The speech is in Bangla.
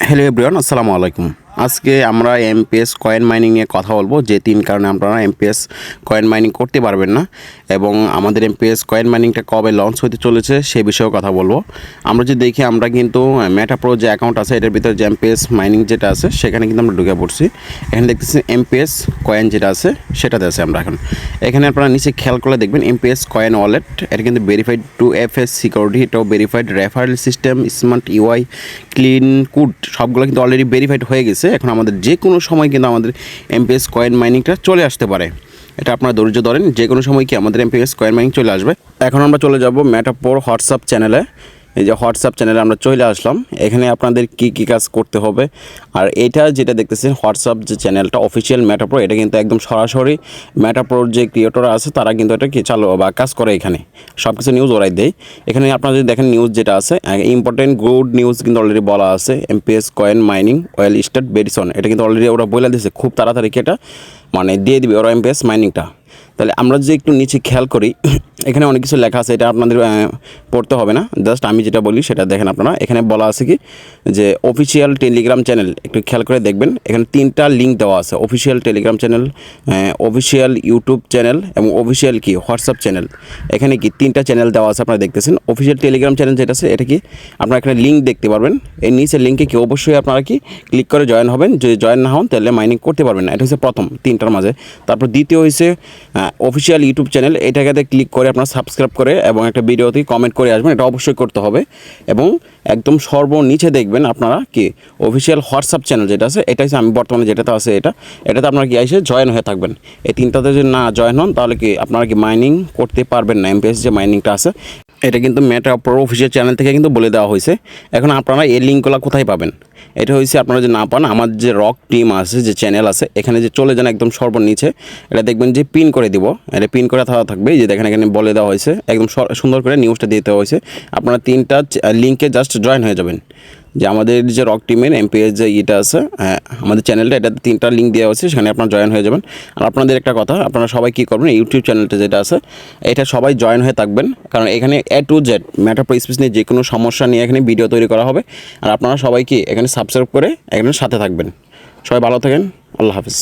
হ্যালো এভরিওয়ান, আসসালামু আলাইকুম। আজকে আমরা এমপিএস কয়েন মাইনিং নিয়ে কথা বলবো, যে তিন কারণে আপনারা এমপিএস কয়েন মাইনিং করতে পারবেন না এবং আমাদের এমপিএস কয়েন মাইনিংটা কবে লঞ্চ হতে চলেছে সে বিষয়েও কথা বলবো। আমরা যদি দেখি, আমরা কিন্তু মেটাপ্রো যে অ্যাকাউন্ট আছে এটার ভিতরে যে এমপিএস মাইনিং যেটা আছে সেখানে কিন্তু আমরা ঢুকে পড়ছি। এখানে দেখতেছি এমপিএস কয়েন যেটা আছে সেটাতে আছে আমরা এখন। এখানে আপনারা নিচে খেয়াল করলে দেখবেন এমপিএস কয়েন ওয়ালেট, এটা কিন্তু ভেরিফাইড 2FS সিকিউরিটি, এটাও verified referral system, smart UI, clean code, সবগুলো কিন্তু অলরেডি ভেরিফাইড হয়ে গেছে। এখন আমাদের যে কোনো সময় কিন্তু আমাদের এমপিএস কয়েন মাইনিংটা চলে আসতে পারে। এটা আপনারা ধৈর্য ধরেন, যে কোনো সময় কি আমাদের এমপিএস কয়েন মাইনিং চলে আসবে। এখন আমরা চলে যাব মেটাপ্রোর হোয়াটসঅ্যাপ চ্যানেলে। এই যে হোয়াটসঅ্যাপ চ্যানেলে আমরা চলে আসলাম। এখানে আপনাদের কি কাজ করতে হবে, আর এটা যেটা দেখতেছেন হোয়াটসঅ্যাপ যে চ্যানেলটা অফিসিয়াল মেটাপ্রো, এটা কিন্তু একদম সরাসরি মেটাপ্রোর যে ক্রিয়েটররা আছে তারা কিন্তু এটা কি চালু বা কাজ করে, এখানে সব কিছু নিউজ ওরাই দেয়। এখানে আপনারা যদি দেখেন নিউজ যেটা আছে, ইম্পর্টেন্ট গুড নিউজ কিন্তু অলরেডি বলা আছে। MPS coin mining well start বেরিসন, এটা কিন্তু অলরেডি ওরা বলে দিয়েছে, খুব তাড়াতাড়ি এটা মানে দিয়ে দিবে ওরা এমপিএস মাইনিংটা। তাহলে আমরা যদি একটু নিচে খেয়াল করি, এখানে অনেক কিছু লেখা আছে, এটা আপনাদের পড়তে হবে না, জাস্ট আমি যেটা বলি সেটা দেখেন আপনারা। এখানে বলা আছে কি যে অফিসিয়াল টেলিগ্রাম চ্যানেল, একটু খেয়াল করে দেখবেন এখানে তিনটা লিঙ্ক দেওয়া আছে। Official Telegram channel, official YouTube channel এবং অফিসিয়াল কি হোয়াটসঅ্যাপ চ্যানেল। এখানে কি তিনটা চ্যানেল দেওয়া আছে আপনারা দেখতেছেন। অফিসিয়াল টেলিগ্রাম চ্যানেল যেটা আছে এটা কি আপনারা এখানে লিঙ্ক দেখতে পারবেন। এই নিচের লিঙ্কে কি অবশ্যই আপনারা কি ক্লিক করে জয়েন হবেন। যদি জয়েন না হন তাহলে মাইনিং করতে পারবেন না। এটা হচ্ছে প্রথম তিনটার মাঝে। তারপর দ্বিতীয় হয়েছে অফিসিয়াল ইউটিউব চ্যানেল, এটাকে ক্লিক করে আপনারা সাবস্ক্রাইব করে এবং একটা ভিডিওতে কমেন্ট করে আসবেন, এটা অবশ্যই করতে হবে। এবং একদম সর্বনিচে দেখবেন আপনারা কি অফিসিয়াল হোয়াটসঅ্যাপ চ্যানেল যেটা আছে, এটা হচ্ছে আমি বর্তমানে যেটাতে আছে এটাতে আপনারা কি এসে জয়েন হয়ে থাকবেন। এই তিনটাতে যদি না জয়েন হন তাহলে কি আপনারা কি মাইনিং করতে পারবেন না। এমপিএস যে মাইনিংটা আছে এটা কিন্তু মেটাপ্রো অফিসিয়াল চ্যানেল থেকে কিন্তু বলে দেওয়া হয়েছে। এখন আপনারা এই লিঙ্কগুলো কোথায় পাবেন, এটা হয়েছে আপনারা যদি না পান, আমার যে রক টিম আছে যে চ্যানেল আছে এখানে যে চলে যান একদম সর্বনিচে, এটা দেখবেন যে পিন করে দিব, এটা পিন করে থাকবে। যে দেখেন এখানে বলে দেওয়া হয়েছে, একদম সুন্দর করে নিউজটা দিতে হয়েছে। আপনারা তিনটা লিঙ্কে জাস্ট জয়েন হয়ে যাবেন। যে আমাদের যে রক টিমের এমপিএস যে ইটা আছে আমাদের চ্যানেলটা, এটাতে তিনটা লিঙ্ক দেওয়া হচ্ছে, সেখানে আপনারা জয়েন হয়ে যাবেন। আর আপনাদের একটা কথা, আপনারা সবাই কী করবেন, ইউটিউব চ্যানেলটা যেটা আছে এটা সবাই জয়েন হয়ে থাকবেন, কারণ এখানে A to Z মেটাপ্রো স্পেস নিয়ে যে কোনো সমস্যা নিয়ে এখানে ভিডিও তৈরি করা হবে। আর আপনারা সবাই কি এখানে সাবস্ক্রাইব করে এখানে সাথে থাকবেন। সবাই ভালো থাকেন, আল্লাহ হাফিজ।